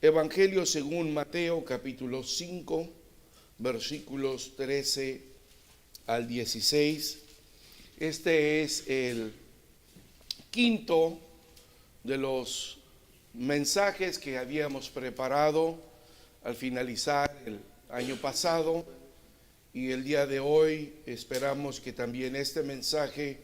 Evangelio según Mateo, capítulo 5, versículos 13 al 16. Este es el quinto de los mensajes que habíamos preparado al finalizar el año pasado, y el día de hoy esperamos que también este mensaje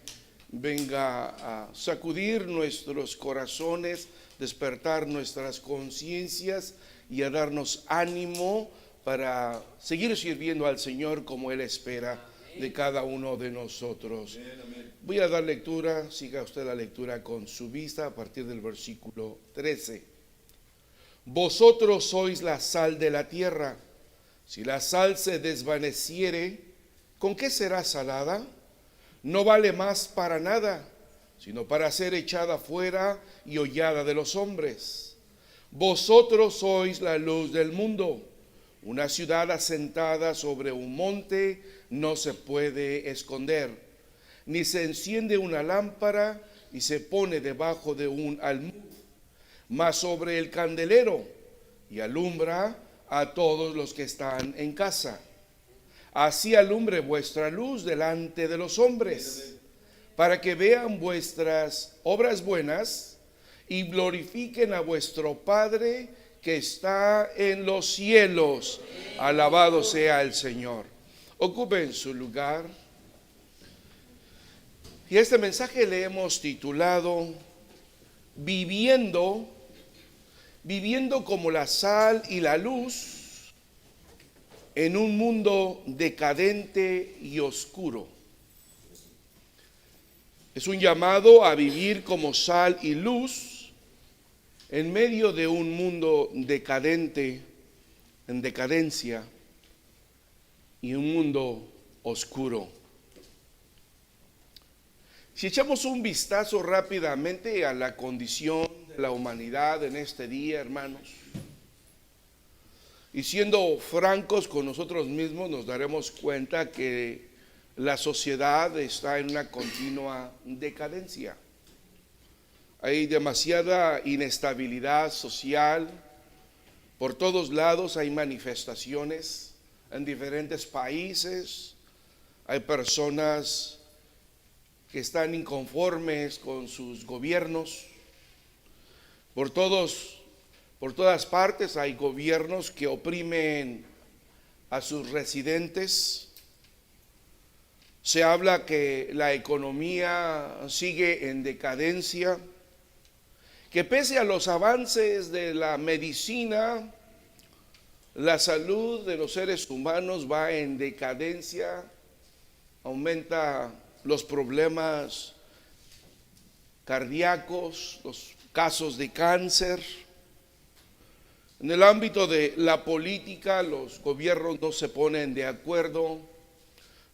venga a sacudir nuestros corazones, despertar nuestras conciencias y a darnos ánimo para seguir sirviendo al Señor como Él espera de cada uno de nosotros. Voy a dar lectura, siga usted la lectura con su vista a partir del versículo 13. Vosotros sois la sal de la tierra. Si la sal se desvaneciere, ¿con qué será salada? No vale más para nada, sino para ser echada fuera y hollada de los hombres. Vosotros sois la luz del mundo. Una ciudad asentada sobre un monte no se puede esconder, ni se enciende una lámpara y se pone debajo de un almud, mas sobre el candelero, y alumbra a todos los que están en casa. Así alumbre vuestra luz delante de los hombres, para que vean vuestras obras buenas y glorifiquen a vuestro Padre que está en los cielos. Alabado sea el Señor. Ocupen su lugar. Y este mensaje le hemos titulado Viviendo como la sal y la luz en un mundo decadente y oscuro. Es un llamado a vivir como sal y luz en medio de un mundo decadente, en decadencia, y un mundo oscuro. Si echamos un vistazo rápidamente a la condición de la humanidad en este día, hermanos, y siendo francos con nosotros mismos, nos daremos cuenta que la sociedad está en una continua decadencia. Hay demasiada inestabilidad social. Por todos lados hay manifestaciones en diferentes países. Hay personas que están inconformes con sus gobiernos. Por todas partes hay gobiernos que oprimen a sus residentes. Se habla que la economía sigue en decadencia, que pese a los avances de la medicina, la salud de los seres humanos va en decadencia, aumenta los problemas cardíacos, los casos de cáncer. En el ámbito de la política, los gobiernos no se ponen de acuerdo.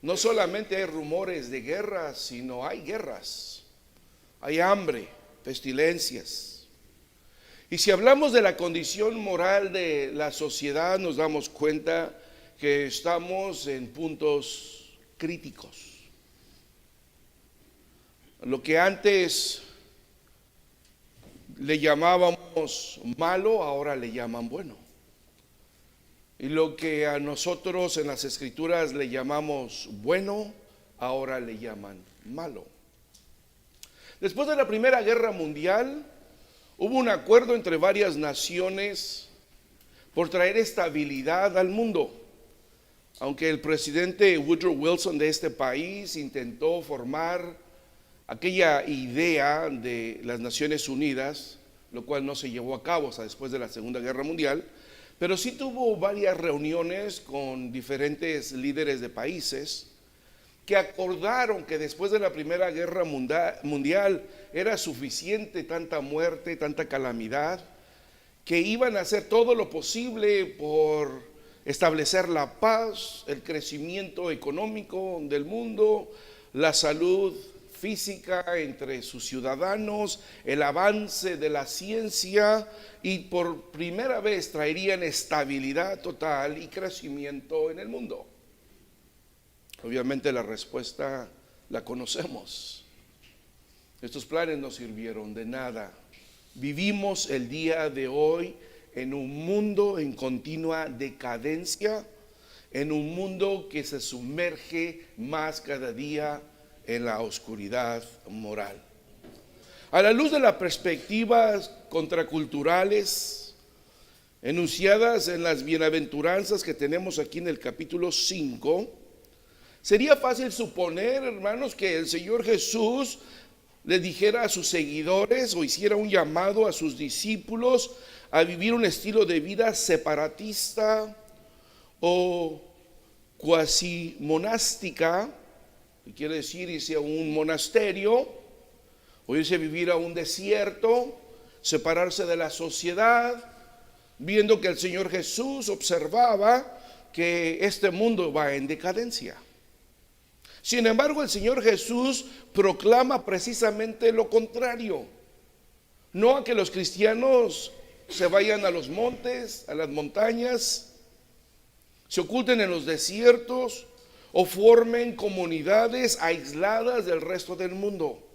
No solamente hay rumores de guerras, sino hay guerras, hay hambre, pestilencias. Y si hablamos de la condición moral de la sociedad, nos damos cuenta que estamos en puntos críticos. Lo que antes le llamábamos malo, ahora le llaman bueno. Y lo que a nosotros en las Escrituras le llamamos bueno, ahora le llaman malo. Después de la Primera Guerra Mundial, hubo un acuerdo entre varias naciones por traer estabilidad al mundo. Aunque el presidente Woodrow Wilson de este país intentó formar aquella idea de las Naciones Unidas, lo cual no se llevó a cabo hasta después de la Segunda Guerra Mundial, pero sí tuvo varias reuniones con diferentes líderes de países que acordaron que después de la Primera Guerra Mundial era suficiente tanta muerte, tanta calamidad, que iban a hacer todo lo posible por establecer la paz, el crecimiento económico del mundo, la salud física entre sus ciudadanos, el avance de la ciencia, y por primera vez traerían estabilidad total y crecimiento en el mundo. Obviamente la respuesta la conocemos. Estos planes no sirvieron de nada. Vivimos el día de hoy en un mundo en continua decadencia, en un mundo que se sumerge más cada día en la oscuridad moral. A la luz de las perspectivas contraculturales enunciadas en las bienaventuranzas que tenemos aquí en el capítulo 5, sería fácil suponer, hermanos, que el Señor Jesús le dijera a sus seguidores o hiciera un llamado a sus discípulos a vivir un estilo de vida separatista o cuasi monástica, que quiere decir irse a un monasterio o irse a vivir a un desierto, separarse de la sociedad, viendo que el Señor Jesús observaba que este mundo va en decadencia. Sin embargo, el Señor Jesús proclama precisamente lo contrario. No a que los cristianos se vayan a los montes, a las montañas, se oculten en los desiertos o formen comunidades aisladas del resto del mundo.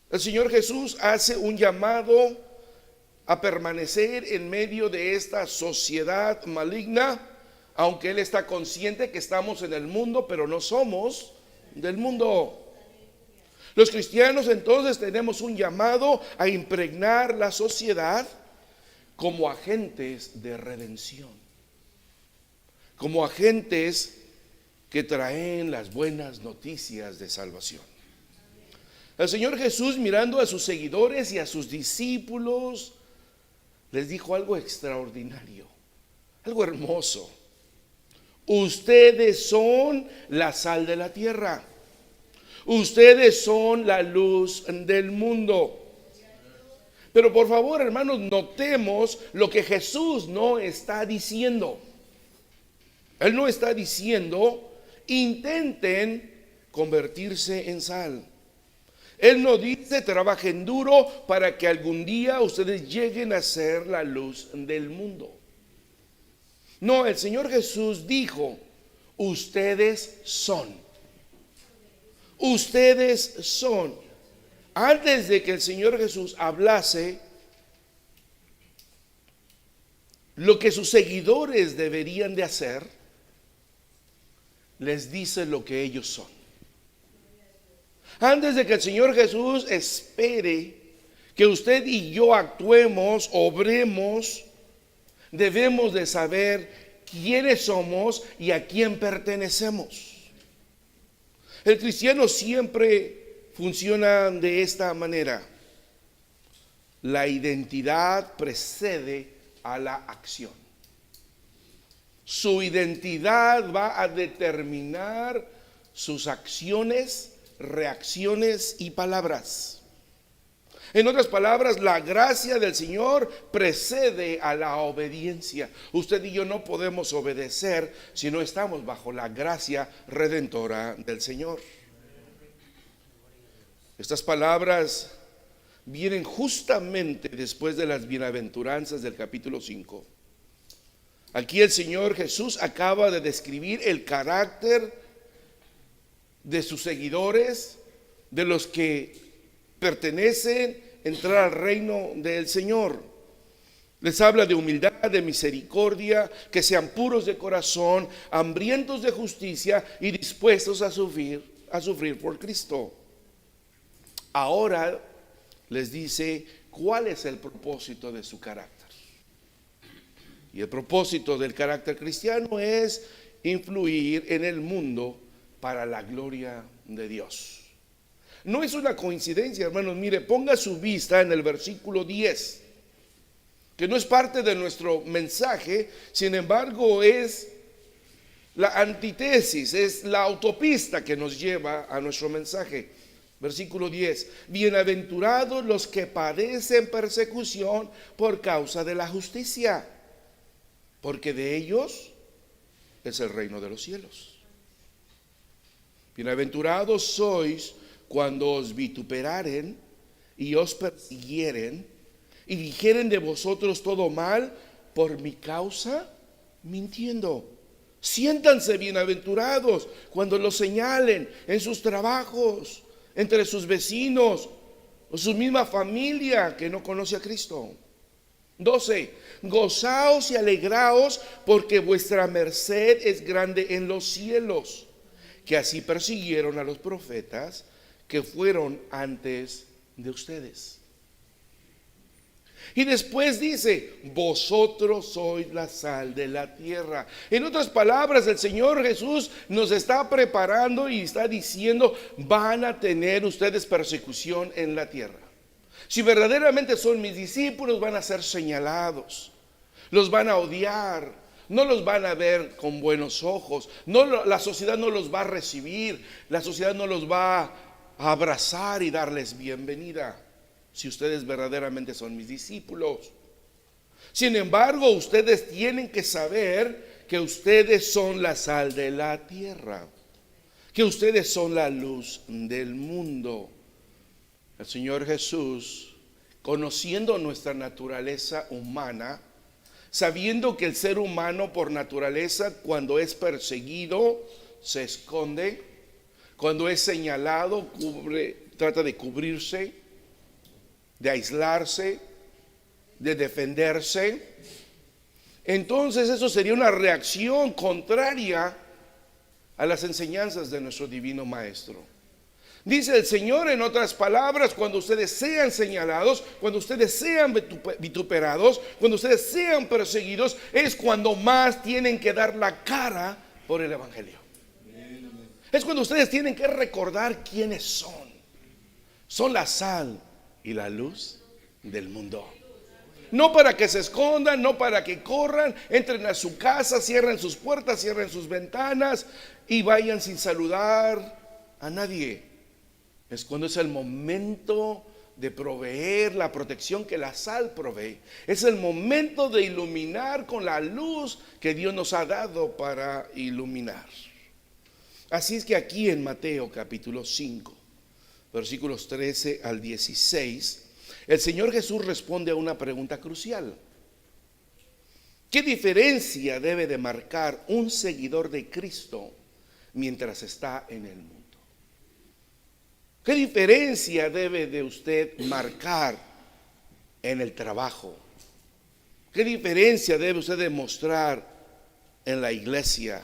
El Señor Jesús hace un llamado a permanecer en medio de esta sociedad maligna, aunque Él está consciente que estamos en el mundo, pero no somos del mundo. Los cristianos entonces tenemos un llamado a impregnar la sociedad como agentes de redención, como agentes que traen las buenas noticias de salvación. El Señor Jesús, mirando a sus seguidores y a sus discípulos, les dijo algo extraordinario, algo hermoso. Ustedes son la sal de la tierra. Ustedes son la luz del mundo. Pero por favor, hermanos, notemos lo que Jesús no está diciendo. Él no está diciendo, intenten convertirse en sal. Él no dice, trabajen duro para que algún día ustedes lleguen a ser la luz del mundo. No, el Señor Jesús dijo, ustedes son. Ustedes son. Antes de que el Señor Jesús hablase lo que sus seguidores deberían de hacer, les dice lo que ellos son. Antes de que el Señor Jesús espere que usted y yo actuemos, obremos, debemos de saber quiénes somos y a quién pertenecemos. El cristiano siempre funciona de esta manera. La identidad precede a la acción. Su identidad va a determinar sus acciones, reacciones y palabras. En otras palabras, la gracia del Señor precede a la obediencia. Usted y yo no podemos obedecer si no estamos bajo la gracia redentora del Señor. Estas palabras vienen justamente después de las bienaventuranzas del capítulo 5. Aquí el Señor Jesús acaba de describir el carácter de sus seguidores, de los que pertenecen a entrar al reino del Señor. Les habla de humildad, de misericordia, que sean puros de corazón, hambrientos de justicia y dispuestos a sufrir por Cristo. Ahora les dice cuál es el propósito de su carácter. Y el propósito del carácter cristiano es influir en el mundo para la gloria de Dios. No es una coincidencia, hermanos. Mire, ponga su vista en el versículo 10, que no es parte de nuestro mensaje, sin embargo es la antítesis, es la autopista que nos lleva a nuestro mensaje. Versículo 10: bienaventurados los que padecen persecución por causa de la justicia, porque de ellos es el reino de los cielos. Bienaventurados sois cuando os vituperaren y os persiguieren y dijeren de vosotros todo mal por mi causa, mintiendo. Siéntanse bienaventurados cuando los señalen en sus trabajos, entre sus vecinos o su misma familia que no conoce a Cristo. 12. Gozaos y alegraos porque vuestra merced es grande en los cielos, que así persiguieron a los profetas que fueron antes de ustedes. Y después dice, vosotros sois la sal de la tierra. En otras palabras, el Señor Jesús nos está preparando y está diciendo, van a tener ustedes persecución en la tierra. Si verdaderamente son mis discípulos, van a ser señalados, los van a odiar, no los van a ver con buenos ojos, la sociedad no los va a recibir, la sociedad no los va a abrazar y darles bienvenida, si ustedes verdaderamente son mis discípulos. Sin embargo, ustedes tienen que saber que ustedes son la sal de la tierra, que ustedes son la luz del mundo. El Señor Jesús, conociendo nuestra naturaleza humana, sabiendo que el ser humano por naturaleza, cuando es perseguido, se esconde, cuando es señalado, trata de cubrirse, de aislarse, de defenderse. Entonces eso sería una reacción contraria a las enseñanzas de nuestro divino Maestro. Dice el Señor, en otras palabras, cuando ustedes sean señalados, cuando ustedes sean vituperados, cuando ustedes sean perseguidos, es cuando más tienen que dar la cara por el Evangelio. Es cuando ustedes tienen que recordar quiénes son. Son la sal y la luz del mundo. No para que se escondan, no para que corran, entren a su casa, cierren sus puertas, cierren sus ventanas y vayan sin saludar a nadie. Es cuando es el momento de proveer la protección que la sal provee. Es el momento de iluminar con la luz que Dios nos ha dado para iluminar. Así es que aquí en Mateo capítulo 5, versículos 13 al 16, el Señor Jesús responde a una pregunta crucial. ¿Qué diferencia debe de marcar un seguidor de Cristo mientras está en el mundo? ¿Qué diferencia debe de usted marcar en el trabajo? ¿Qué diferencia debe usted demostrar en la iglesia,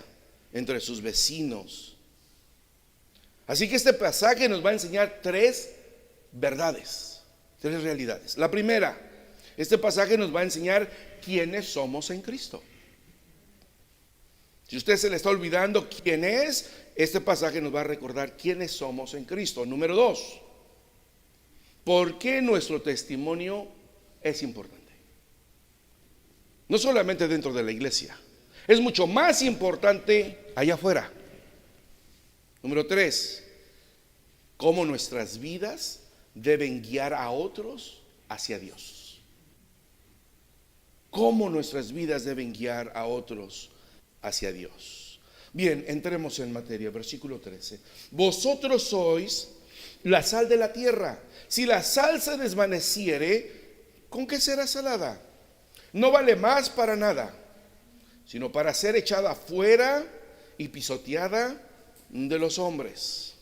entre sus vecinos? Así que este pasaje nos va a enseñar tres verdades, tres realidades. La primera, este pasaje nos va a enseñar quiénes somos en Cristo. Si usted se le está olvidando quién es, este pasaje nos va a recordar quiénes somos en Cristo. Número dos, ¿por qué nuestro testimonio es importante? No solamente dentro de la iglesia, es mucho más importante allá afuera. Número tres, cómo nuestras vidas deben guiar a otros hacia Dios. Cómo nuestras vidas deben guiar a otros hacia Dios. Bien, entremos en materia, versículo 13. Vosotros sois la sal de la tierra. Si la sal se desvaneciere, ¿con qué será salada? No vale más para nada, sino para ser echada fuera y pisoteada de los hombres.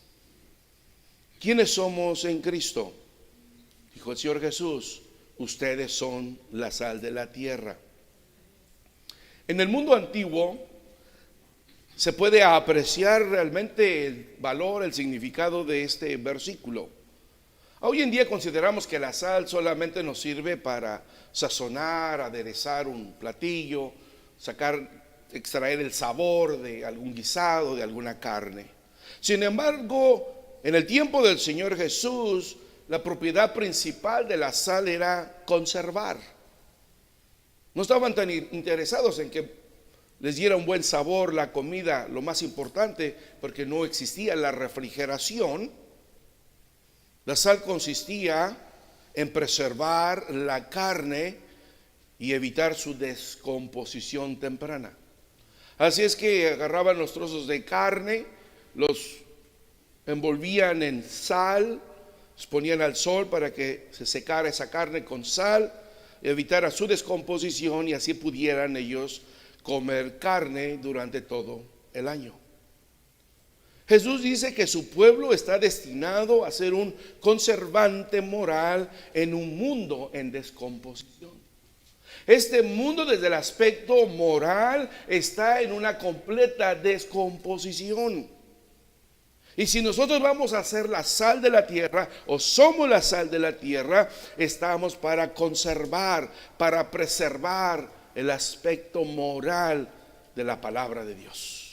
¿Quiénes somos en Cristo? Dijo el Señor Jesús, ustedes son la sal de la tierra. En el mundo antiguo se puede apreciar realmente el valor, el significado de este versículo. Hoy en día consideramos que la sal solamente nos sirve para sazonar, aderezar un platillo, extraer el sabor de algún guisado, de alguna carne. Sin embargo, en el tiempo del Señor Jesús, la propiedad principal de la sal era conservar. No estaban tan interesados en que les diera un buen sabor la comida, lo más importante, porque no existía la refrigeración. La sal consistía en preservar la carne y evitar su descomposición temprana. Así es que agarraban los trozos de carne, los envolvían en sal, los ponían al sol para que se secara esa carne con sal, evitara su descomposición y así pudieran ellos comer carne durante todo el año. Jesús dice que su pueblo está destinado a ser un conservante moral en un mundo en descomposición. Este mundo desde el aspecto moral está en una completa descomposición. Y si nosotros vamos a ser la sal de la tierra, o somos la sal de la tierra, estamos para conservar, para preservar el aspecto moral de la palabra de Dios.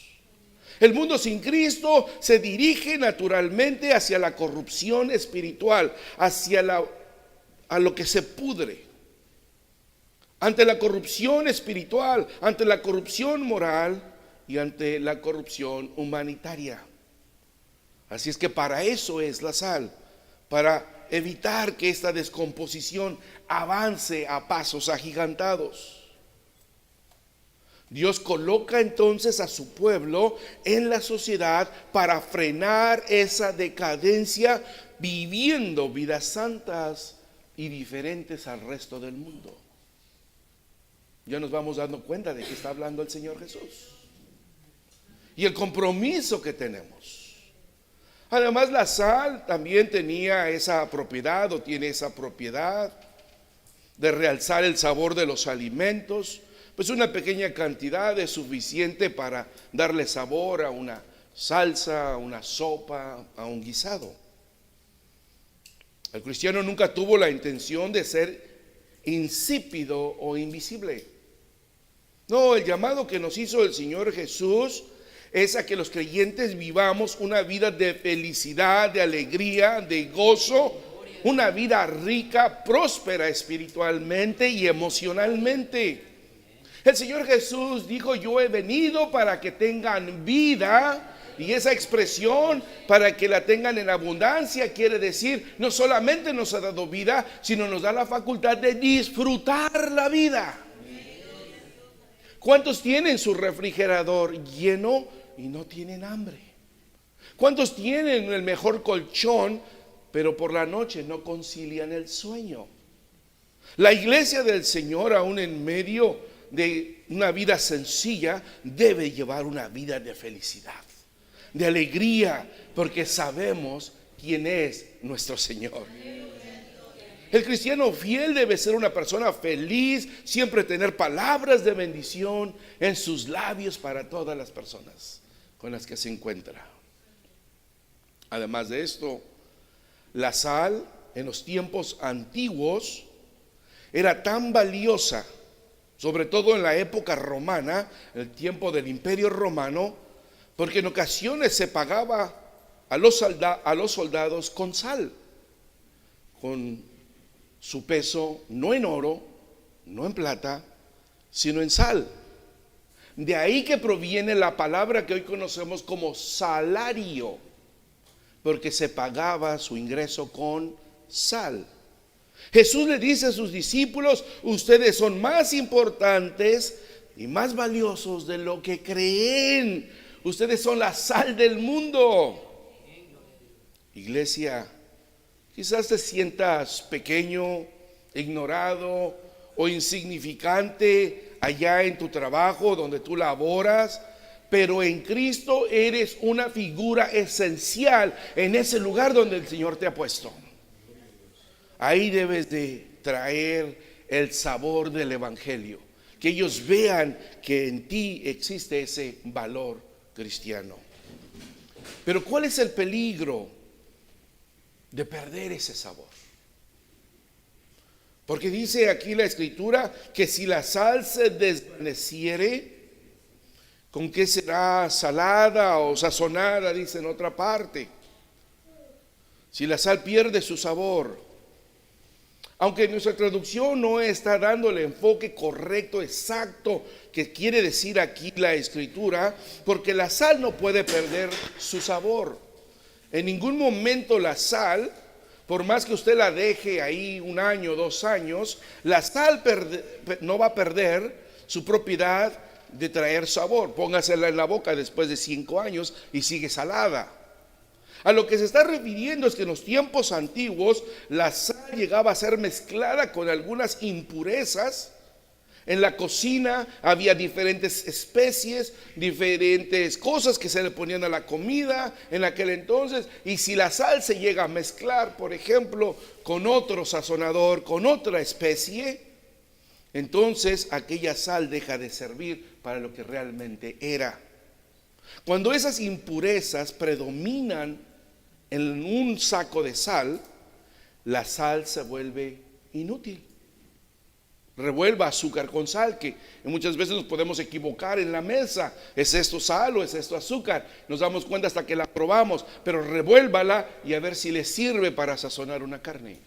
El mundo sin Cristo se dirige naturalmente hacia la corrupción espiritual, a lo que se pudre. Ante la corrupción espiritual, ante la corrupción moral y ante la corrupción humanitaria. Así es que para eso es la sal, para evitar que esta descomposición avance a pasos agigantados. Dios coloca entonces a su pueblo en la sociedad para frenar esa decadencia, viviendo vidas santas y diferentes al resto del mundo. Ya nos vamos dando cuenta de que está hablando el Señor Jesús y el compromiso que tenemos. Además, la sal también tenía esa propiedad, o tiene esa propiedad de realzar el sabor de los alimentos. Pues una pequeña cantidad es suficiente para darle sabor a una salsa, a una sopa, a un guisado. El cristiano nunca tuvo la intención de ser insípido o invisible. No, el llamado que nos hizo el Señor Jesús es a que los creyentes vivamos una vida de felicidad, de alegría, de gozo, una vida rica, próspera espiritualmente y emocionalmente. El Señor Jesús dijo: yo he venido para que tengan vida. Y esa expresión, para que la tengan en abundancia, quiere decir, no solamente nos ha dado vida, sino nos da la facultad de disfrutar la vida. ¿Cuántos tienen su refrigerador lleno y no tienen hambre? ¿Cuántos tienen el mejor colchón, pero por la noche no concilian el sueño? La iglesia del Señor, aún en medio de una vida sencilla, debe llevar una vida de felicidad, de alegría, porque sabemos quién es nuestro Señor. El cristiano fiel debe ser una persona feliz, siempre tener palabras de bendición en sus labios para todas las personas con las que se encuentra. Además de esto, la sal en los tiempos antiguos era tan valiosa, sobre todo en la época romana, el tiempo del Imperio Romano, porque en ocasiones se pagaba a los soldados con sal, con su peso, no en oro, no en plata, sino en sal. De ahí que proviene la palabra que hoy conocemos como salario, porque se pagaba su ingreso con sal. Jesús le dice a sus discípulos: ustedes son más importantes y más valiosos de lo que creen. Ustedes son la sal del mundo. Iglesia, quizás te sientas pequeño, ignorado o insignificante allá en tu trabajo donde tú laboras, pero en Cristo eres una figura esencial en ese lugar donde el Señor te ha puesto. Ahí debes de traer el sabor del evangelio, que ellos vean que en ti existe ese valor cristiano. Pero ¿cuál es el peligro de perder ese sabor? Porque dice aquí la Escritura que si la sal se desvaneciere, ¿con qué será salada o sazonada? Dice en otra parte. Si la sal pierde su sabor. Aunque nuestra traducción no está dando el enfoque correcto, exacto, que quiere decir aquí la Escritura, porque la sal no puede perder su sabor. En ningún momento la sal, por más que usted la deje ahí 1 año, 2 años, la sal no va a perder su propiedad de traer sabor. Póngasela en la boca después de 5 años y sigue salada. A lo que se está refiriendo es que en los tiempos antiguos la sal llegaba a ser mezclada con algunas impurezas. En la cocina había diferentes especies, diferentes cosas que se le ponían a la comida en aquel entonces. Y si la sal se llega a mezclar, por ejemplo, con otro sazonador, con otra especie, entonces aquella sal deja de servir para lo que realmente era. Cuando esas impurezas predominan en un saco de sal, la sal se vuelve inútil. Revuelva azúcar con sal, que muchas veces nos podemos equivocar en la mesa. ¿Es esto sal o es esto azúcar? Nos damos cuenta hasta que la probamos, pero revuélvala y a ver si le sirve para sazonar una carne.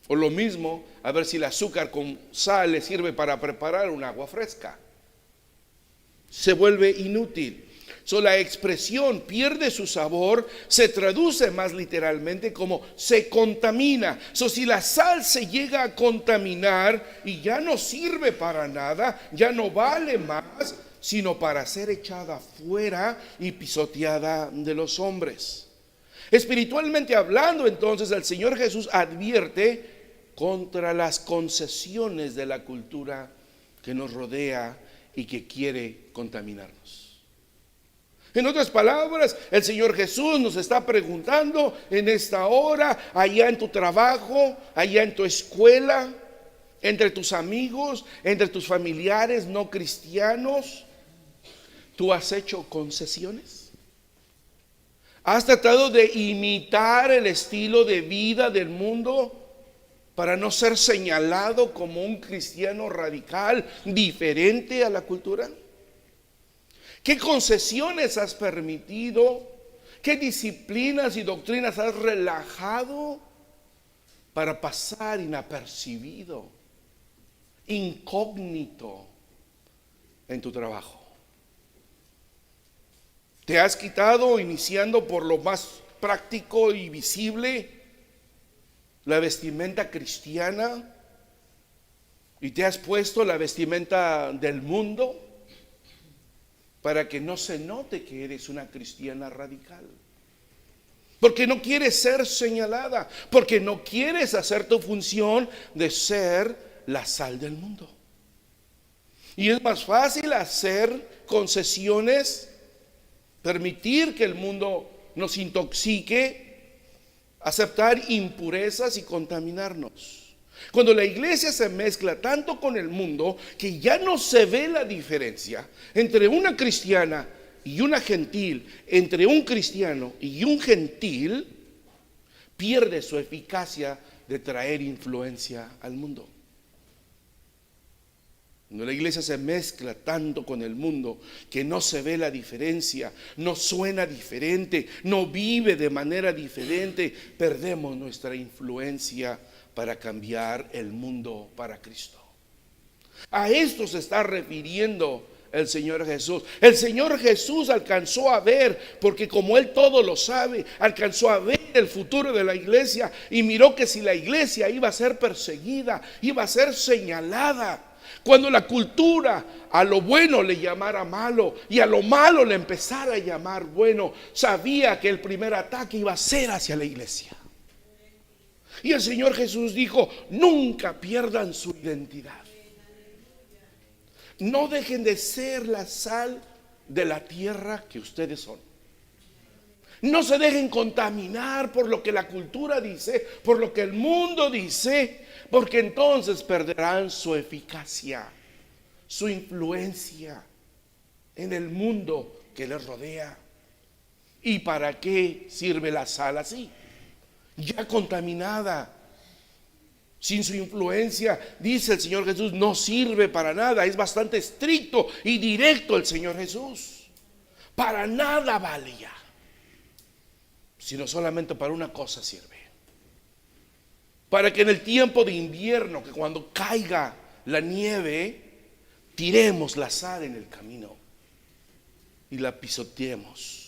O lo mismo, a ver si el azúcar con sal le sirve para preparar un agua fresca. Se vuelve inútil. La expresión pierde su sabor, se traduce más literalmente como se contamina. Si la sal se llega a contaminar y ya no sirve para nada, ya no vale más, sino para ser echada fuera y pisoteada de los hombres. Espiritualmente hablando, entonces, el Señor Jesús advierte contra las concesiones de la cultura que nos rodea y que quiere contaminarnos. En otras palabras, el Señor Jesús nos está preguntando en esta hora, allá en tu trabajo, allá en tu escuela, entre tus amigos, entre tus familiares no cristianos, ¿tú has hecho concesiones? ¿Has tratado de imitar el estilo de vida del mundo para no ser señalado como un cristiano radical, diferente a la cultura? ¿Qué concesiones has permitido? ¿Qué disciplinas y doctrinas has relajado para pasar inapercibido, incógnito en tu trabajo? ¿Te has quitado, iniciando por lo más práctico y visible, la vestimenta cristiana y te has puesto la vestimenta del mundo para que no se note que eres una cristiana radical? Porque no quieres ser señalada, porque no quieres hacer tu función de ser la sal del mundo. Y es más fácil hacer concesiones, permitir que el mundo nos intoxique, aceptar impurezas y contaminarnos. Cuando la iglesia se mezcla tanto con el mundo que ya no se ve la diferencia entre una cristiana y una gentil, entre un cristiano y un gentil, pierde su eficacia de traer influencia al mundo. Cuando la iglesia se mezcla tanto con el mundo que no se ve la diferencia, no suena diferente, no vive de manera diferente, perdemos nuestra influencia para cambiar el mundo para Cristo. A esto se está refiriendo el Señor Jesús. El Señor Jesús alcanzó a ver, porque como Él todo lo sabe, alcanzó a ver el futuro de la iglesia y miró que si la iglesia iba a ser perseguida, iba a ser señalada. Cuando la cultura a lo bueno le llamara malo y a lo malo le empezara a llamar bueno, sabía que el primer ataque iba a ser hacia la iglesia. Y el Señor Jesús dijo: nunca pierdan su identidad. No dejen de ser la sal de la tierra que ustedes son. No se dejen contaminar por lo que la cultura dice, por lo que el mundo dice, porque entonces perderán su eficacia, su influencia en el mundo que les rodea. ¿Y para qué sirve la sal así? Ya contaminada, sin su influencia, dice el Señor Jesús, no sirve para nada. Es bastante estricto y directo el Señor Jesús. Para nada vale ya, sino solamente para una cosa sirve: para que en el tiempo de invierno, que cuando caiga la nieve, tiremos la sal en el camino y la pisoteemos.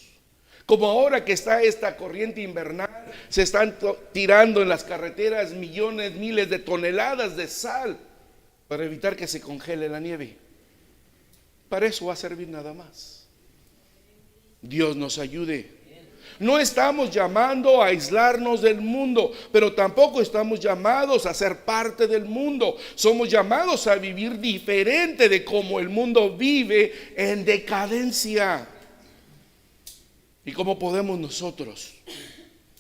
Como ahora que está esta corriente invernal, se están tirando en las carreteras millones, miles de toneladas de sal para evitar que se congele la nieve. Para eso va a servir nada más. Dios nos ayude. No estamos llamando a aislarnos del mundo, pero tampoco estamos llamados a ser parte del mundo. Somos llamados a vivir diferente de cómo el mundo vive, en decadencia. ¿Y cómo podemos nosotros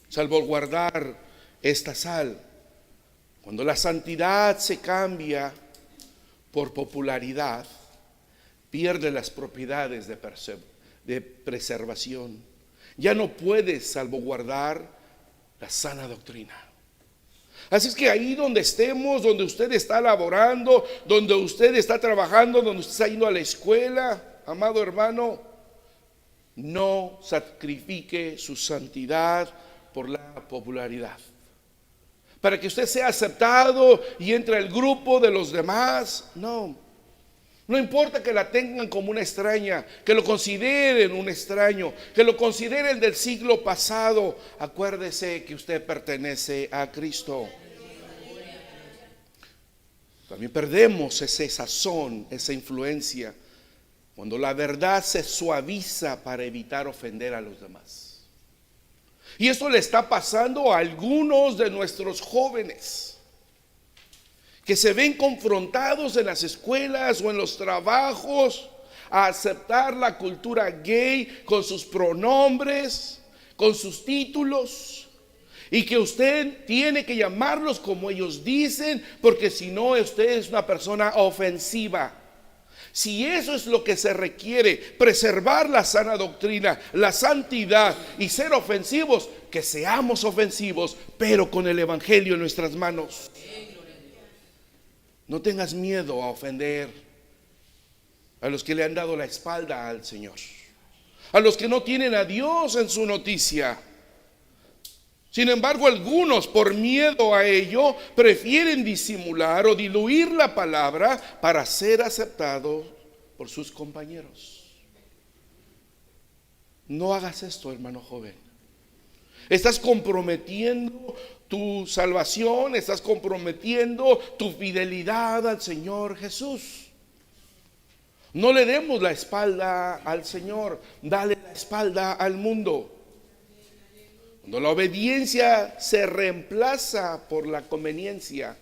salvaguardar esta sal? Cuando la santidad se cambia por popularidad, pierde las propiedades de preservación. Ya no puede salvaguardar la sana doctrina. Así es que ahí donde estemos, donde usted está laborando, donde usted está trabajando, donde usted está yendo a la escuela, amado hermano, no sacrifique su santidad por la popularidad. Para que usted sea aceptado y entre al grupo de los demás, no importa que la tengan como una extraña, que lo consideren un extraño, que lo consideren del siglo pasado. Acuérdese que usted pertenece a Cristo. También perdemos ese sazón, esa influencia, cuando la verdad se suaviza para evitar ofender a los demás. Y esto le está pasando a algunos de nuestros jóvenes, que se ven confrontados en las escuelas o en los trabajos a aceptar la cultura gay con sus pronombres, con sus títulos, y que usted tiene que llamarlos como ellos dicen, porque si no usted es una persona ofensiva. Si eso es lo que se requiere, preservar la sana doctrina, la santidad y ser ofensivos, que seamos ofensivos, pero con el evangelio en nuestras manos. No tengas miedo a ofender a los que le han dado la espalda al Señor, a los que no tienen a Dios en su noticia. Sin embargo, algunos, por miedo a ello, prefieren disimular o diluir la palabra para ser aceptados por sus compañeros. No hagas esto, hermano joven. Estás comprometiendo tu salvación, estás comprometiendo tu fidelidad al Señor Jesús. No le demos la espalda al Señor, dale la espalda al mundo. Cuando la obediencia se reemplaza por la conveniencia,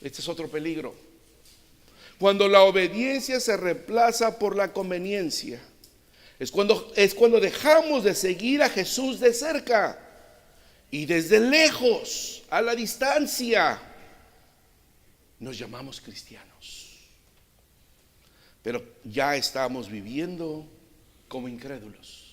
este es otro peligro. Cuando la obediencia se reemplaza por la conveniencia, es cuando dejamos de seguir a Jesús de cerca y desde lejos, a la distancia, nos llamamos cristianos, pero ya estamos viviendo como incrédulos.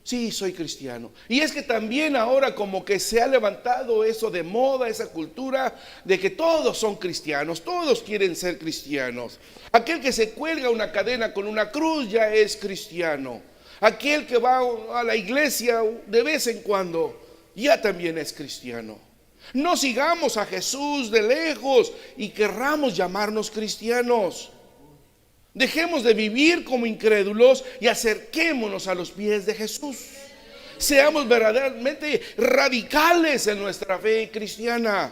Sí, soy cristiano. Y es que también ahora como que se ha levantado eso de moda, esa cultura de que todos son cristianos, todos quieren ser cristianos. Aquel que se cuelga una cadena con una cruz ya es cristiano. Aquel que va a la iglesia de vez en cuando ya también es cristiano. No sigamos a Jesús de lejos y querramos llamarnos cristianos. Dejemos de vivir como incrédulos y acerquémonos a los pies de Jesús. Seamos verdaderamente radicales en nuestra fe cristiana.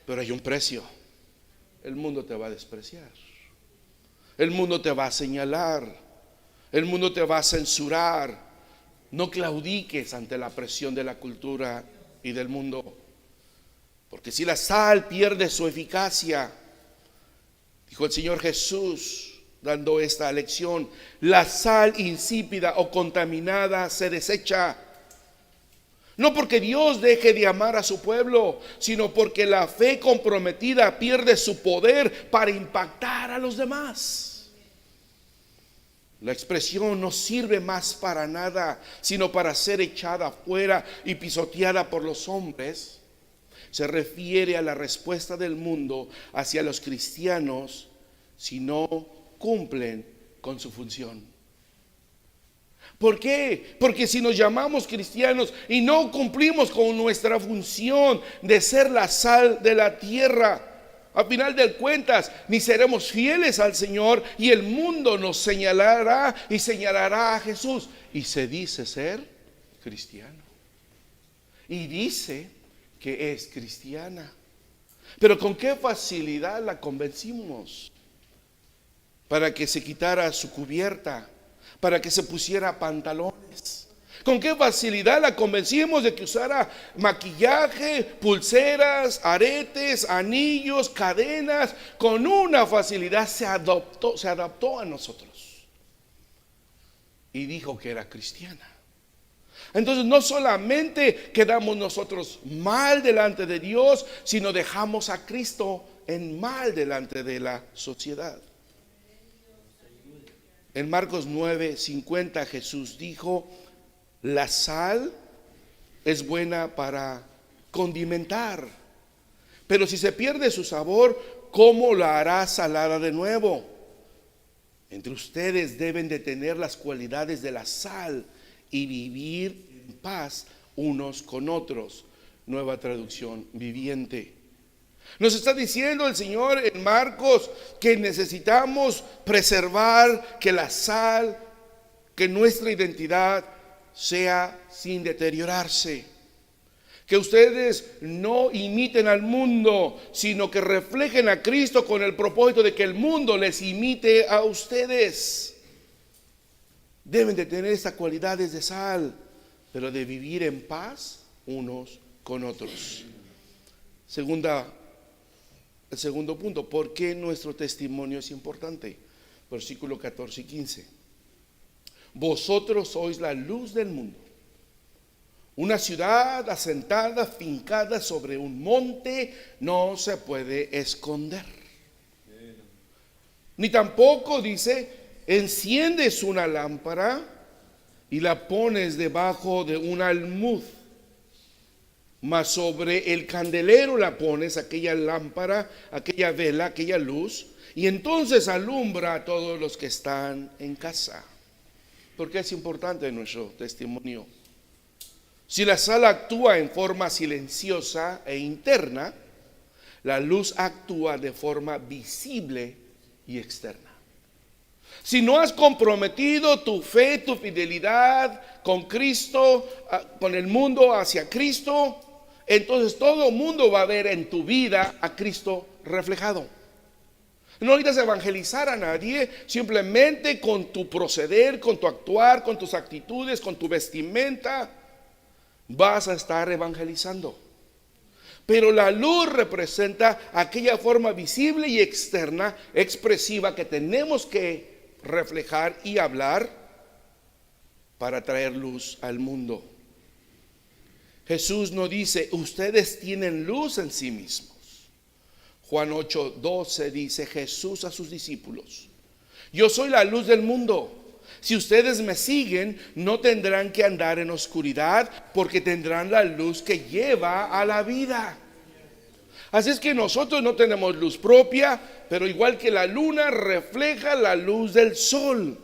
Pero hay un precio. El mundo te va a despreciar. El mundo te va a señalar. El mundo te va a censurar. No claudiques ante la presión de la cultura y del mundo. Porque si la sal pierde su eficacia, dijo el Señor Jesús, dando esta lección, la sal insípida o contaminada se desecha. No porque Dios deje de amar a su pueblo, sino porque la fe comprometida pierde su poder para impactar a los demás. La expresión no sirve más para nada, sino para ser echada afuera y pisoteada por los hombres. Se refiere a la respuesta del mundo hacia los cristianos si no cumplen con su función. ¿Por qué? Porque si nos llamamos cristianos y no cumplimos con nuestra función de ser la sal de la tierra, a final de cuentas ni seremos fieles al Señor y el mundo nos señalará y señalará a Jesús. Y se dice ser cristiano. Y dice que es cristiana. Pero con qué facilidad la convencimos para que se quitara su cubierta, para que se pusiera pantalones. Con qué facilidad la convencimos de que usara maquillaje, pulseras, aretes, anillos, cadenas. Con una facilidad se adaptó a nosotros y dijo que era cristiana. Entonces no solamente quedamos nosotros mal delante de Dios, sino dejamos a Cristo en mal delante de la sociedad. En Marcos 9:50 Jesús dijo: la sal es buena para condimentar, pero si se pierde su sabor, ¿cómo la hará salada de nuevo? Entre ustedes deben de tener las cualidades de la sal y vivir en paz unos con otros. Nueva traducción viviente. Nos está diciendo el Señor en Marcos que necesitamos preservar que la sal, que nuestra identidad sea sin deteriorarse. Que ustedes no imiten al mundo, sino que reflejen a Cristo con el propósito de que el mundo les imite a ustedes. Deben de tener estas cualidades de sal, pero de vivir en paz unos con otros. El segundo punto, ¿por qué nuestro testimonio es importante? Versículo 14 y 15. Vosotros sois la luz del mundo. Una ciudad asentada, fincada sobre un monte, no se puede esconder. Ni tampoco, dice, enciendes una lámpara y la pones debajo de un almud, mas sobre el candelero la pones, aquella lámpara, aquella vela, aquella luz, y entonces alumbra a todos los que están en casa. Porque es importante nuestro testimonio. Si la sal actúa en forma silenciosa e interna, la luz actúa de forma visible y externa. Si no has comprometido tu fe, tu fidelidad con Cristo, con el mundo hacia Cristo, entonces todo el mundo va a ver en tu vida a Cristo reflejado. No necesitas evangelizar a nadie, simplemente con tu proceder, con tu actuar, con tus actitudes, con tu vestimenta, vas a estar evangelizando. Pero la luz representa aquella forma visible y externa, expresiva, que tenemos que reflejar y hablar para traer luz al mundo. Jesús no dice, ustedes tienen luz en sí mismos. Juan 8:12 dice Jesús a sus discípulos: yo soy la luz del mundo. Si ustedes me siguen, no tendrán que andar en oscuridad, porque tendrán la luz que lleva a la vida. Así es que nosotros no tenemos luz propia, pero igual que la luna refleja la luz del sol.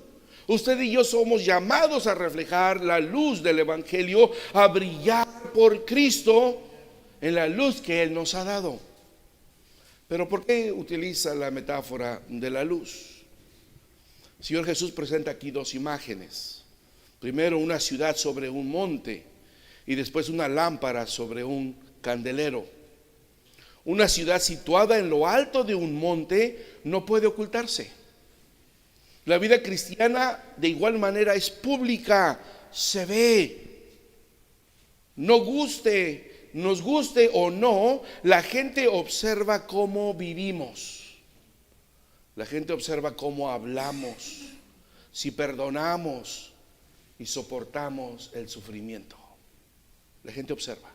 Usted y yo somos llamados a reflejar la luz del Evangelio, a brillar por Cristo en la luz que Él nos ha dado. Pero ¿por qué utiliza la metáfora de la luz? El Señor Jesús presenta aquí dos imágenes. Primero una ciudad sobre un monte y después una lámpara sobre un candelero. Una ciudad situada en lo alto de un monte no puede ocultarse. La vida cristiana de igual manera es pública, se ve. Nos guste o no, la gente observa cómo vivimos. La gente observa cómo hablamos, si perdonamos y soportamos el sufrimiento. La gente observa.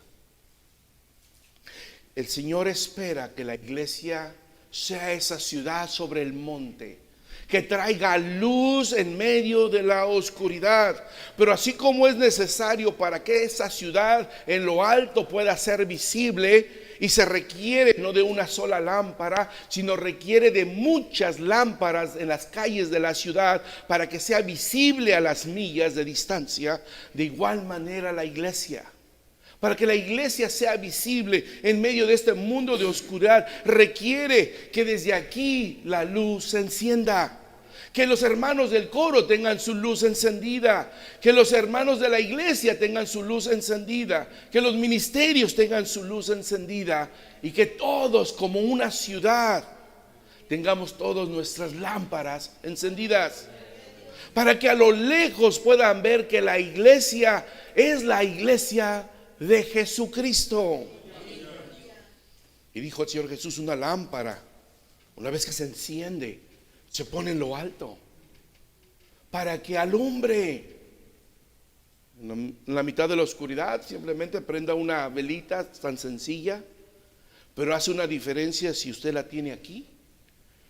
El Señor espera que la iglesia sea esa ciudad sobre el monte, que traiga luz en medio de la oscuridad. Pero así como es necesario para que esa ciudad en lo alto pueda ser visible, y se requiere no de una sola lámpara, sino requiere de muchas lámparas en las calles de la ciudad para que sea visible a las millas de distancia, de igual manera la iglesia. Para que la iglesia sea visible en medio de este mundo de oscuridad, requiere que desde aquí la luz se encienda. Que los hermanos del coro tengan su luz encendida. Que los hermanos de la iglesia tengan su luz encendida. Que los ministerios tengan su luz encendida. Y que todos, como una ciudad, tengamos todas nuestras lámparas encendidas. Para que a lo lejos puedan ver que la iglesia es la iglesia de Jesucristo. Y dijo el Señor Jesús, una lámpara, una vez que se enciende, se pone en lo alto para que alumbre. En la mitad de la oscuridad, simplemente prenda una velita tan sencilla, pero hace una diferencia si usted la tiene aquí,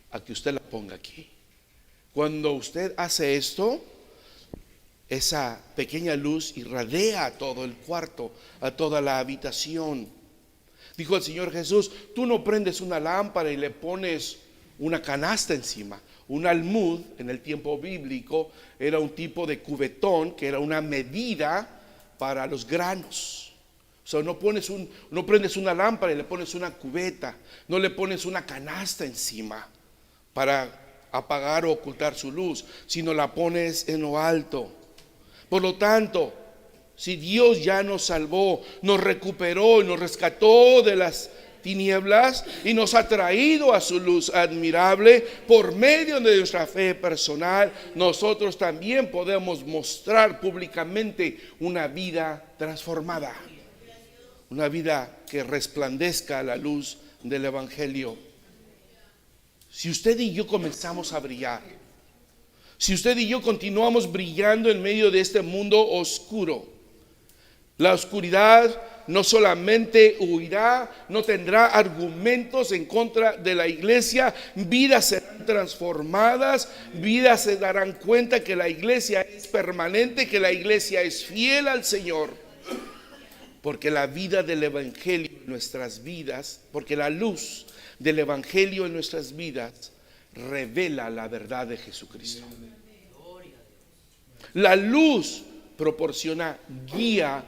a que usted la ponga aquí. Cuando usted hace esto, esa pequeña luz irradia a todo el cuarto, a toda la habitación. Dijo el Señor Jesús: tú no prendes una lámpara y le pones una canasta encima. Un almud en el tiempo bíblico era un tipo de cubetón que era una medida para los granos. O sea, no prendes una lámpara y le pones una cubeta, no le pones una canasta encima para apagar o ocultar su luz, sino la pones en lo alto. Por lo tanto, si Dios ya nos salvó, nos recuperó y nos rescató de las tinieblas y nos ha traído a su luz admirable por medio de nuestra fe personal, nosotros también podemos mostrar públicamente una vida transformada, una vida que resplandezca a la luz del Evangelio. Si usted y yo comenzamos a brillar, si usted y yo continuamos brillando en medio de este mundo oscuro, la oscuridad no solamente huirá, no tendrá argumentos en contra de la iglesia, vidas serán transformadas, vidas se darán cuenta que la iglesia es permanente, que la iglesia es fiel al Señor, porque la vida del Evangelio en nuestras vidas, porque la luz del Evangelio en nuestras vidas revela la verdad de Jesucristo. La luz proporciona guía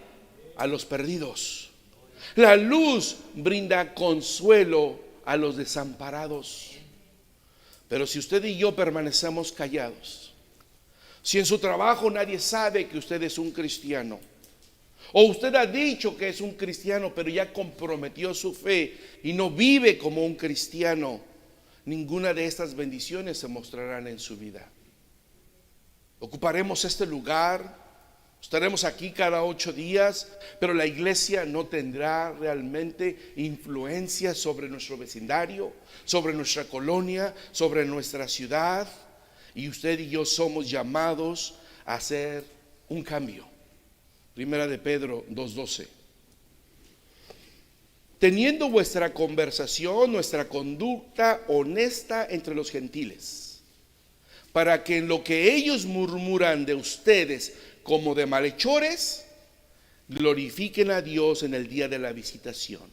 a los perdidos. La luz brinda consuelo a los desamparados. Pero si usted y yo permanecemos callados, si en su trabajo nadie sabe que usted es un cristiano, o usted ha dicho que es un cristiano pero ya comprometió su fe y no vive como un cristiano, ninguna de estas bendiciones se mostrarán en su vida. Ocuparemos este lugar, estaremos aquí cada 8 días, pero la iglesia no tendrá realmente influencia sobre nuestro vecindario, sobre nuestra colonia, sobre nuestra ciudad. Y usted y yo somos llamados a hacer un cambio. Primera de Pedro 2:12. Teniendo vuestra conversación, nuestra conducta honesta entre los gentiles, para que en lo que ellos murmuran de ustedes como de malhechores, glorifiquen a Dios en el día de la visitación,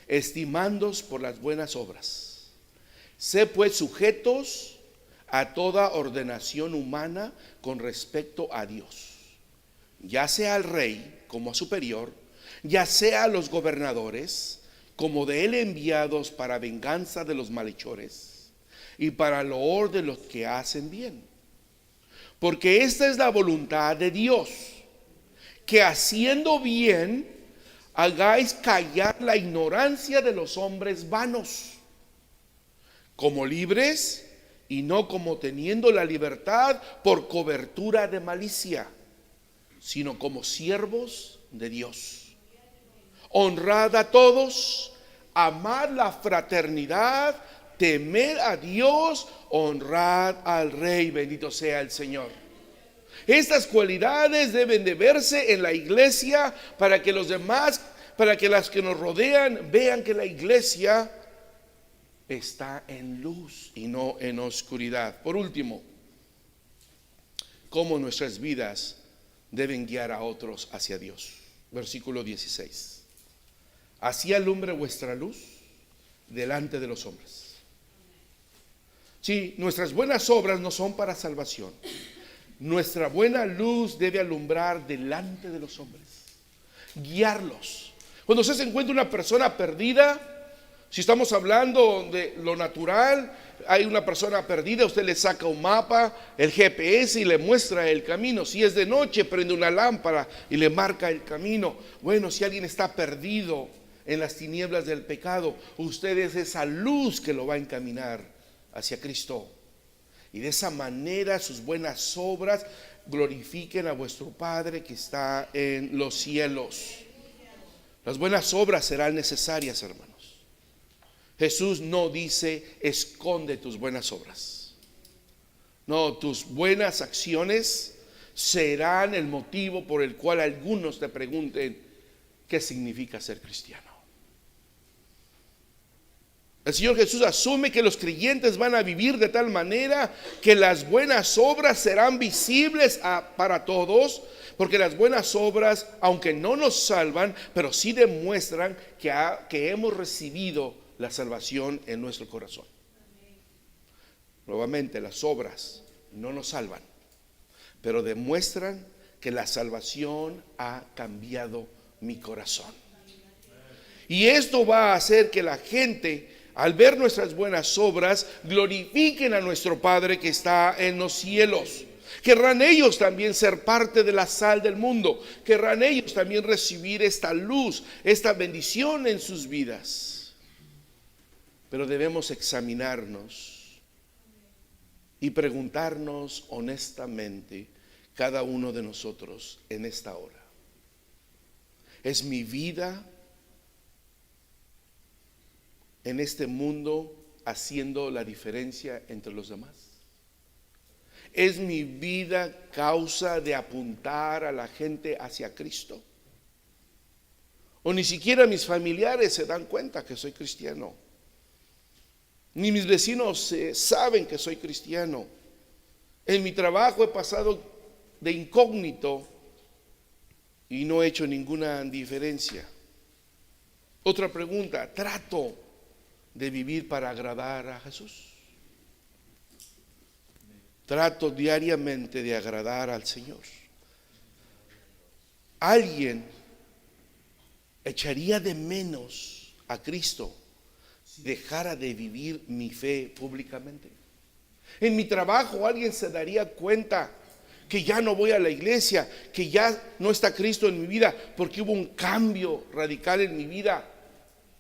estimándoos por las buenas obras. Sé pues sujetos a toda ordenación humana con respecto a Dios, ya sea al rey como a superior, ya sea a los gobernadores como de él enviados para venganza de los malhechores y para loor de los que hacen bien. Porque esta es la voluntad de Dios, que haciendo bien hagáis callar la ignorancia de los hombres vanos, como libres y no como teniendo la libertad por cobertura de malicia, sino como siervos de Dios. Honrad a todos, amad la fraternidad, temed a Dios, honrad al Rey, bendito sea el Señor. Estas cualidades deben de verse en la iglesia para que los demás, para que las que nos rodean vean que la iglesia está en luz y no en oscuridad. Por último, cómo nuestras vidas deben guiar a otros hacia Dios. Versículo 16. Así alumbre vuestra luz delante de los hombres. Sí, nuestras buenas obras no son para salvación. Nuestra buena luz debe alumbrar delante de los hombres, guiarlos. Cuando usted se encuentra una persona perdida, si estamos hablando de lo natural, hay una persona perdida, usted le saca un mapa, el GPS y le muestra el camino. Si es de noche, prende una lámpara y le marca el camino. Bueno, si alguien está perdido en las tinieblas del pecado, usted es esa luz que lo va a encaminar hacia Cristo. Y de esa manera sus buenas obras glorifiquen a vuestro Padre que está en los cielos. Las buenas obras serán necesarias, hermanos. Jesús no dice esconde tus buenas obras. No, tus buenas acciones serán el motivo por el cual algunos te pregunten qué significa ser cristiano. El Señor Jesús asume que los creyentes van a vivir de tal manera que las buenas obras serán visibles para todos, porque las buenas obras, aunque no nos salvan, pero sí demuestran que hemos recibido la salvación en nuestro corazón. Nuevamente, las obras no nos salvan, pero demuestran que la salvación ha cambiado mi corazón. Y esto va a hacer que la gente, al ver nuestras buenas obras, glorifiquen a nuestro Padre que está en los cielos. Querrán ellos también ser parte de la sal del mundo. Querrán ellos también recibir esta luz, esta bendición en sus vidas. Pero debemos examinarnos y preguntarnos honestamente, cada uno de nosotros en esta hora: ¿es mi vida en este mundo haciendo la diferencia entre los demás? ¿Es mi vida causa de apuntar a la gente hacia Cristo? ¿O ni siquiera mis familiares se dan cuenta que soy cristiano? Ni mis vecinos saben que soy cristiano. En mi trabajo he pasado de incógnito y no he hecho ninguna diferencia. Otra pregunta: ¿trato de vivir para agradar a Jesús? Trato diariamente de agradar al Señor. ¿Alguien echaría de menos a Cristo si dejara de vivir mi fe públicamente? En mi trabajo, ¿alguien se daría cuenta que ya no voy a la iglesia, que ya no está Cristo en mi vida porque hubo un cambio radical en mi vida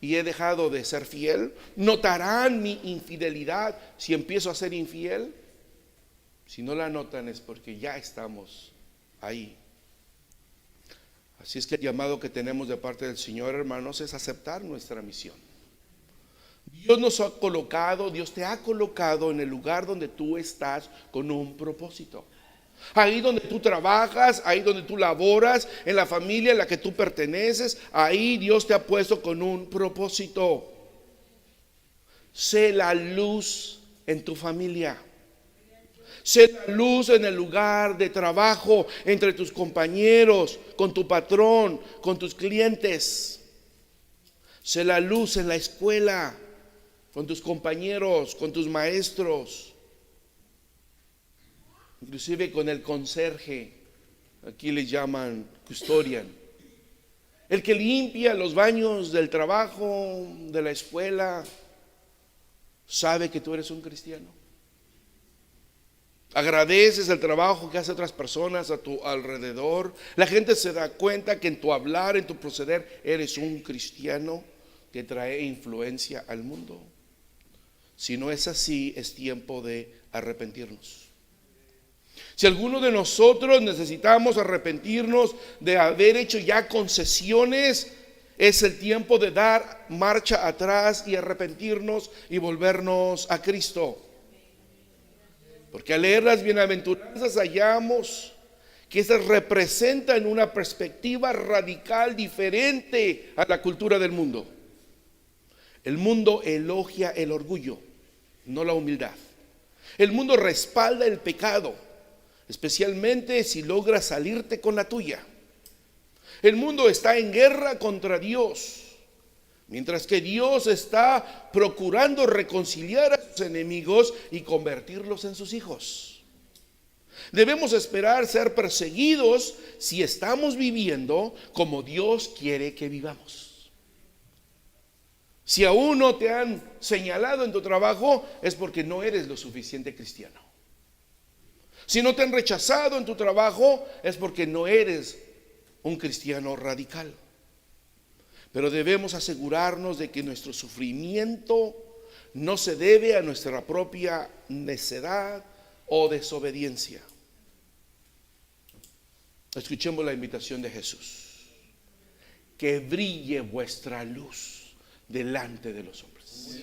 y he dejado de ser fiel? ¿Notarán mi infidelidad si empiezo a ser infiel? Si no la notan es porque ya estamos ahí. Así es que el llamado que tenemos de parte del Señor, hermanos, es aceptar nuestra misión. Dios nos ha colocado, Dios te ha colocado en el lugar donde tú estás con un propósito. Ahí donde tú trabajas, ahí donde tú laboras, en la familia en la que tú perteneces, ahí Dios te ha puesto con un propósito. Sé la luz en tu familia. Sé la luz en el lugar de trabajo, entre tus compañeros, con tu patrón, con tus clientes. Sé la luz en la escuela, con tus compañeros, con tus maestros, inclusive con el conserje. Aquí le llaman custodian. El que limpia los baños del trabajo, de la escuela, sabe que tú eres un cristiano. Agradeces el trabajo que hacen otras personas a tu alrededor. La gente se da cuenta que en tu hablar, en tu proceder, eres un cristiano que trae influencia al mundo. Si no es así, es tiempo de arrepentirnos. Si alguno de nosotros necesitamos arrepentirnos de haber hecho ya concesiones, es el tiempo de dar marcha atrás y arrepentirnos y volvernos a Cristo. Porque al leer las bienaventuranzas hallamos que estas representan una perspectiva radical diferente a la cultura del mundo. El mundo elogia el orgullo, no la humildad. El mundo respalda el pecado, especialmente si logras salirte con la tuya. El mundo está en guerra contra Dios, mientras que Dios está procurando reconciliar a sus enemigos y convertirlos en sus hijos. Debemos esperar ser perseguidos si estamos viviendo como Dios quiere que vivamos. Si aún no te han señalado en tu trabajo, es porque no eres lo suficiente cristiano. Si no te han rechazado en tu trabajo, es porque no eres un cristiano radical. Pero debemos asegurarnos de que nuestro sufrimiento no se debe a nuestra propia necedad o desobediencia. Escuchemos la invitación de Jesús: que brille vuestra luz delante de los hombres.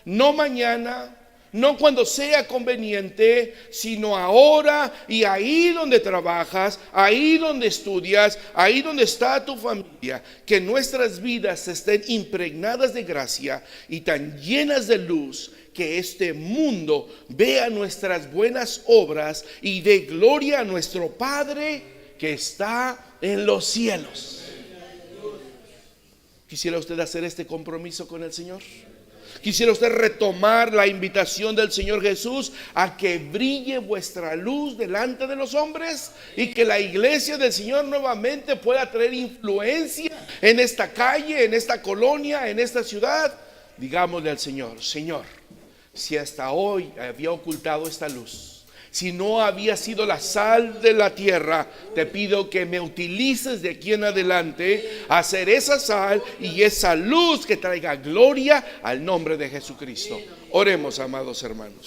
No mañana, No cuando sea conveniente, sino ahora y ahí donde trabajas, ahí donde estudias, ahí donde está tu familia. Que nuestras vidas estén impregnadas de gracia y tan llenas de luz, que este mundo vea nuestras buenas obras y dé gloria a nuestro Padre que está en los cielos. ¿Quisiera usted hacer este compromiso con el Señor? ¿Quisiera usted retomar la invitación del Señor Jesús a que brille vuestra luz delante de los hombres y que la iglesia del Señor nuevamente pueda traer influencia en esta calle, en esta colonia, en esta ciudad? Digámosle al Señor: Señor, si hasta hoy había ocultado esta luz, si no había sido la sal de la tierra, te pido que me utilices de aquí en adelante a hacer esa sal y esa luz que traiga gloria al nombre de Jesucristo. Oremos, amados hermanos.